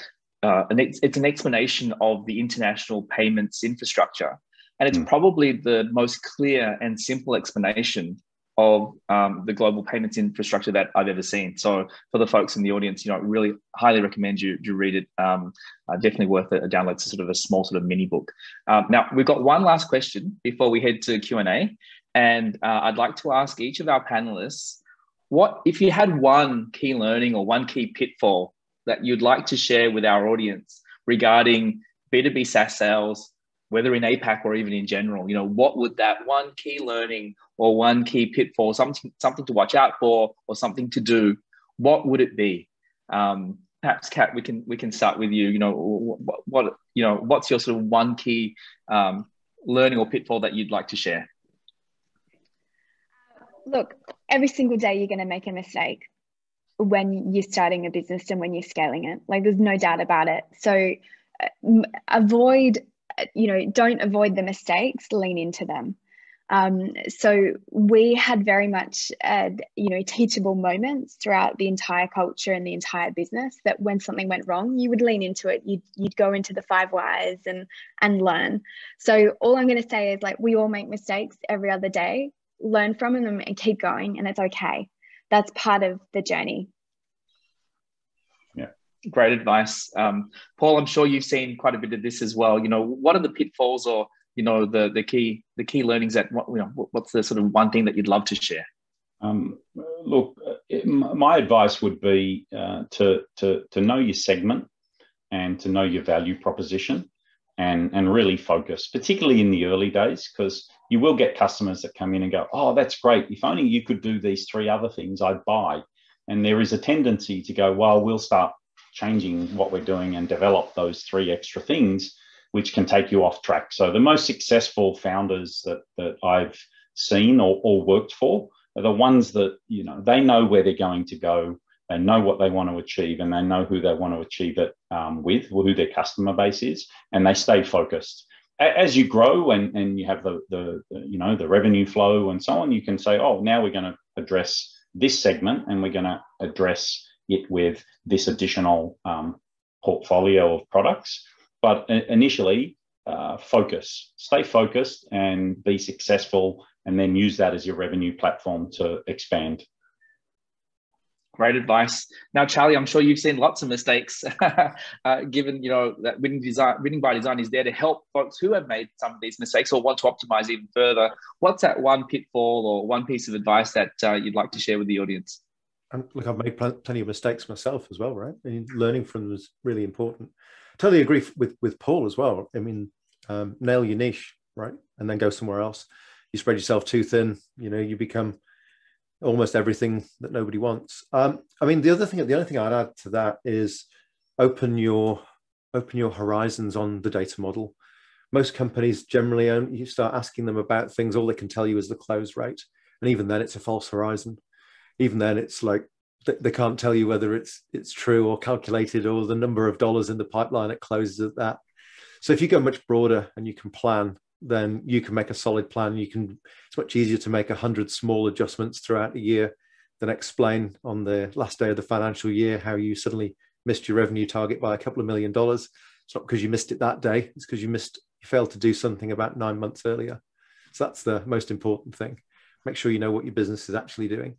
it's an explanation of the international payments infrastructure. And it's probably the most clear and simple explanation of the global payments infrastructure that I've ever seen. So for the folks in the audience, really highly recommend you read it. Definitely worth a download. It's sort of a small sort of mini book. Now, we've got one last question before we head to Q&A. And I'd like to ask each of our panelists, what if you had one key learning or one key pitfall that you'd like to share with our audience regarding B2B SaaS sales, whether in APAC or even in general? What would that one key learning or one key pitfall, something to watch out for or something to do, what would it be? Perhaps, Kat, we can start with you. What's your sort of one key learning or pitfall that you'd like to share? Look, every single day you're going to make a mistake when you're starting a business and when you're scaling it. Like, there's no doubt about it. So don't avoid the mistakes, lean into them. So we had very much, teachable moments throughout the entire culture and the entire business, that when something went wrong, you would lean into it. You'd go into the 5 whys and learn. So all I'm going to say is, we all make mistakes every other day. Learn from them and keep going, and it's okay. That's part of the journey. Yeah, great advice. Paul, I'm sure you've seen quite a bit of this as well. What are the pitfalls or the key learnings that what's the sort of one thing that you'd love to share? Look, my advice would be to know your segment and to know your value proposition. And really focus, particularly in the early days, because you will get customers that come in and go, oh, that's great. If only you could do these 3 other things, I'd buy. And there is a tendency to go, well, we'll start changing what we're doing and develop those 3 extra things, which can take you off track. So the most successful founders that I've seen or worked for are the ones that, they know where they're going to go. They know what they want to achieve, and they know who they want to achieve it with, who their customer base is, and they stay focused. As you grow and you have the revenue flow and so on, you can say, oh, now we're going to address this segment and we're going to address it with this additional portfolio of products. But initially, stay focused and be successful, and then use that as your revenue platform to expand. Great advice. Now, Charlie, I'm sure you've seen lots of mistakes, given, that Winning by Design is there to help folks who have made some of these mistakes or want to optimize even further. What's that one pitfall or one piece of advice that you'd like to share with the audience? And look, I've made plenty of mistakes myself as well, right? Learning from them is really important. Totally agree with Paul as well. Nail your niche, right? And then go somewhere else. You spread yourself too thin, you become almost everything that nobody wants. The only thing I'd add to that is open your horizons on the data model. Most companies generally, you start asking them about things, all they can tell you is the close rate. And even then it's a false horizon. Even then it's like, they can't tell you whether it's true or calculated, or the number of dollars in the pipeline it closes at that. So if you go much broader and you can plan, then you can make a solid plan. It's much easier to make 100 small adjustments throughout a year than explain on the last day of the financial year how you suddenly missed your revenue target by a couple of $1 million. It's not because you missed it that day. It's because you failed to do something about 9 months earlier. So that's the most important thing. Make sure you know what your business is actually doing.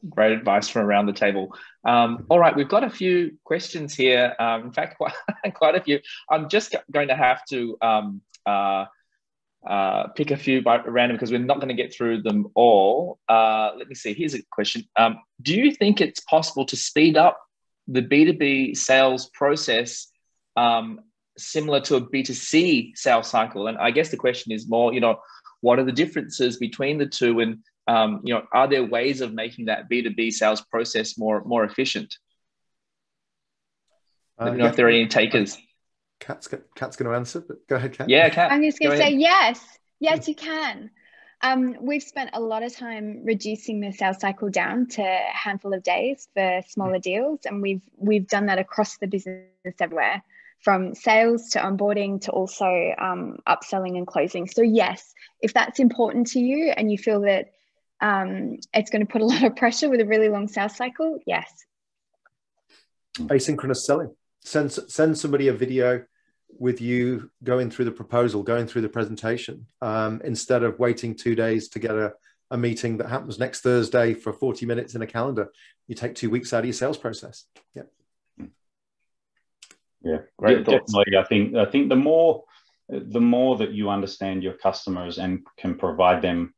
Great advice from around the table. All right, we've got a few questions here. In fact, quite a few. I'm just going to have to pick a few by random because we're not going to get through them all. Let me see. Here's a question. Do you think it's possible to speed up the B2B sales process similar to a B2C sales cycle? And I guess the question is more, what are the differences between the two? And, are there ways of making that B2B sales process more efficient? I don't know if there are any takers. Kat's going to answer, but go ahead, Kat. Yeah, Kat. I'm just going to say yes. Yes, you can. We've spent a lot of time reducing the sales cycle down to a handful of days for smaller deals, and we've done that across the business everywhere, from sales to onboarding to also upselling and closing. So yes, if that's important to you and you feel that it's going to put a lot of pressure with a really long sales cycle, yes. Asynchronous selling. Send somebody a video with you going through the proposal, going through the presentation, instead of waiting 2 days to get a meeting that happens next Thursday for 40 minutes in a calendar. You take 2 weeks out of your sales process. Yeah, great thoughts. Definitely. I think the more that you understand your customers and can provide them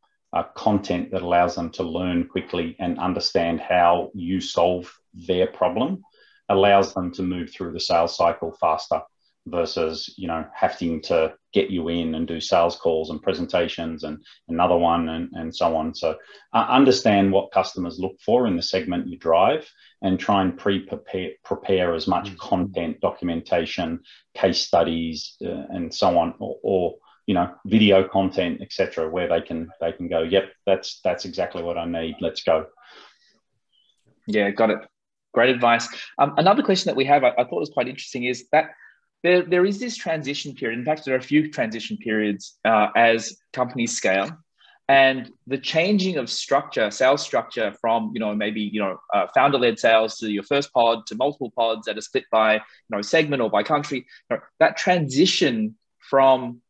content that allows them to learn quickly and understand how you solve their problem, allows them to move through the sales cycle faster versus, having to get you in and do sales calls and presentations and another one and so on. So understand what customers look for in the segment you drive and try and prepare as much content, documentation, case studies, and so on, or video content, etc., where they can go, yep, that's exactly what I need. Let's go. Yeah, got it. Great advice. Another question that we have, I thought was quite interesting, is that there is this transition period. In fact, there are a few transition periods as companies scale, and the changing of structure, sales structure from, founder-led sales to your first pod to multiple pods that are split by, segment or by country. That transition from,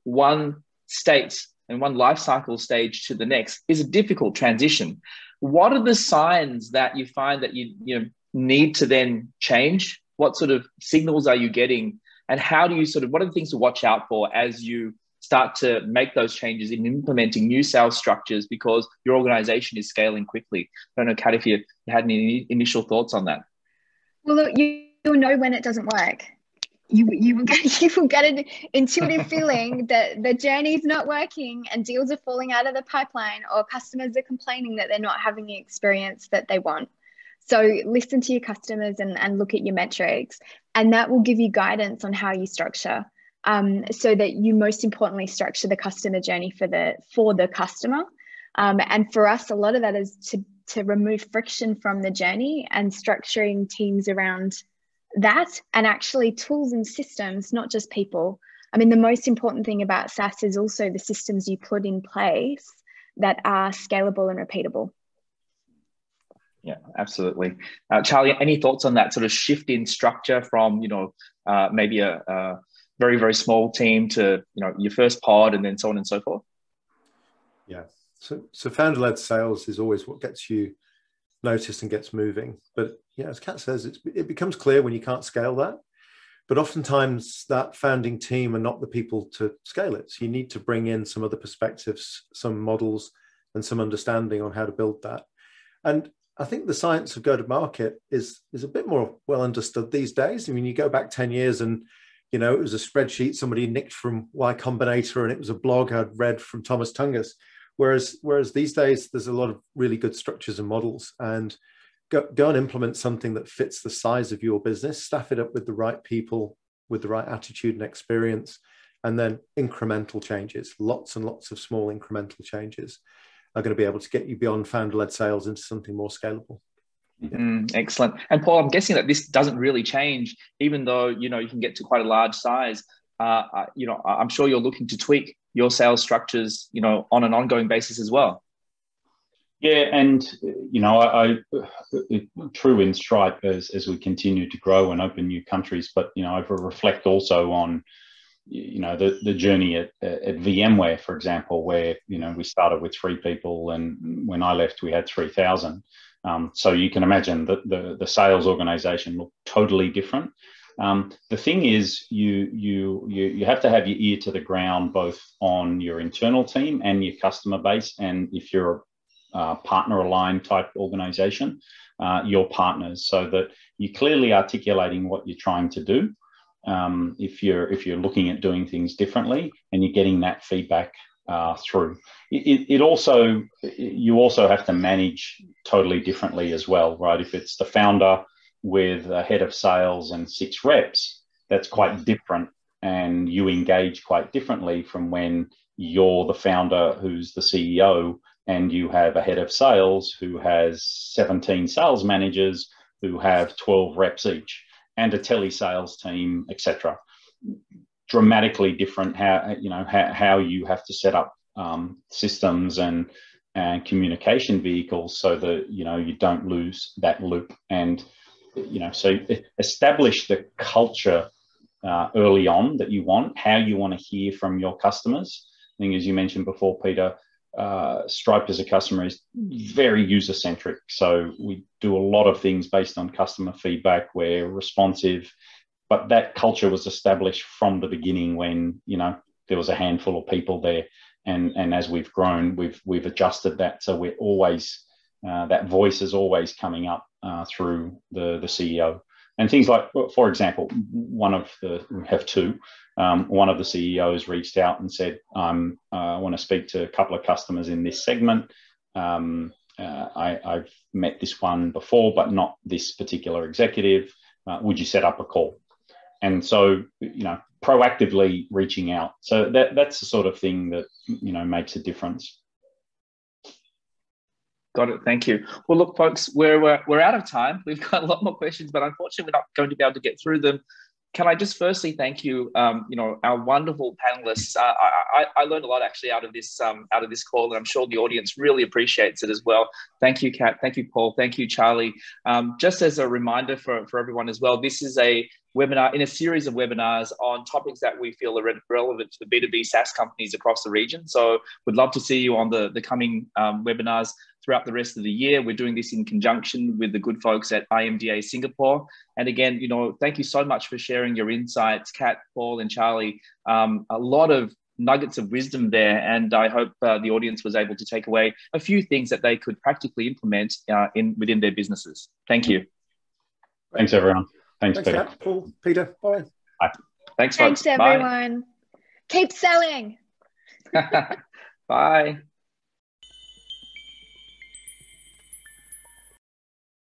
one state and one life cycle stage to the next is a difficult transition. What are the signs that you find that you need to then change? What sort of signals are you getting? And how do you what are the things to watch out for as you start to make those changes in implementing new sales structures because your organization is scaling quickly? I don't know, Kat, if you had any initial thoughts on that. Well, look, you'll know when it doesn't work. You will get an intuitive feeling that the journey is not working and deals are falling out of the pipeline, or customers are complaining that they're not having the experience that they want. So listen to your customers and look at your metrics, and that will give you guidance on how you structure, so that you most importantly structure the customer journey for the customer. And for us, a lot of that is to remove friction from the journey and structuring teams around that, and actually tools and systems, not just people. I mean, the most important thing about SaaS is also the systems you put in place that are scalable and repeatable. Yeah, absolutely. Charlie, any thoughts on that sort of shift in structure from, maybe a very, very small team to, your first pod and then so on and so forth? Yeah. So founder-led sales is always what gets you noticed and gets moving. But yeah, as Kat says, it becomes clear when you can't scale that. But oftentimes that founding team are not the people to scale it. So you need to bring in some other perspectives, some models, and some understanding on how to build that. And I think the science of go-to-market is a bit more well understood these days. I mean, you go back 10 years and, it was a spreadsheet somebody nicked from Y Combinator, and it was a blog I'd read from Thomas Tungus. Whereas these days, there's a lot of really good structures and models, and go and implement something that fits the size of your business, staff it up with the right people, with the right attitude and experience, and then incremental changes, lots and lots of small incremental changes are going to be able to get you beyond founder-led sales into something more scalable. Excellent. And Paul, I'm guessing that this doesn't really change, even though, you can get to quite a large size. I'm sure you're looking to tweak your sales structures, on an ongoing basis as well. Yeah, and I true in Stripe as we continue to grow and open new countries, but I reflect also on the journey at VMware, for example, where, we started with 3 people, and when I left, we had 3,000. So you can imagine that the sales organization looked totally different. The thing is, you have to have your ear to the ground, both on your internal team and your customer base. And if you're a partner aligned type organization, your partners, so that you're clearly articulating what you're trying to do. If you're looking at doing things differently, and you're getting that feedback through. You also have to manage totally differently as well, right? If it's the founder with a head of sales and 6 reps, that's quite different, and you engage quite differently from when you're the founder who's the CEO and you have a head of sales who has 17 sales managers who have 12 reps each, and a telesales team, etc. Dramatically different how you have to set up systems and communication vehicles, so that you don't lose that loop. And so establish the culture early on that you want, how you want to hear from your customers. I think, as you mentioned before, Peter, Stripe as a customer is very user-centric. So we do a lot of things based on customer feedback. We're responsive, but that culture was established from the beginning when, there was a handful of people there. And as we've grown, we've adjusted that. So we're always, that voice is always coming up through the CEO. And things like, for example, we have 2. One of the CEOs reached out and said, I want to speak to a couple of customers in this segment. I've met this one before, but not this particular executive. Would you set up a call? And so, proactively reaching out. So that's the sort of thing that, makes a difference. Got it. Thank you. Well, look, folks, we're out of time. We've got a lot more questions, but unfortunately, we're not going to be able to get through them. Can I just firstly thank you, our wonderful panelists. I learned a lot actually out of this call, and I'm sure the audience really appreciates it as well. Thank you, Kat. Thank you, Paul. Thank you, Charlie. Just as a reminder for everyone as well, this is a webinar in a series of webinars on topics that we feel are relevant to the B2B SaaS companies across the region. So we'd love to see you on the coming webinars throughout the rest of the year. We're doing this in conjunction with the good folks at IMDA Singapore. And again, thank you so much for sharing your insights, Kat, Paul, and Charlie. A lot of nuggets of wisdom there. And I hope the audience was able to take away a few things that they could practically implement within their businesses. Thank you. Thanks, everyone. Thanks, Peter. Kat, Paul, Peter. Bye. Bye. Thanks, folks. Thanks, everyone. Bye. Keep selling. Bye.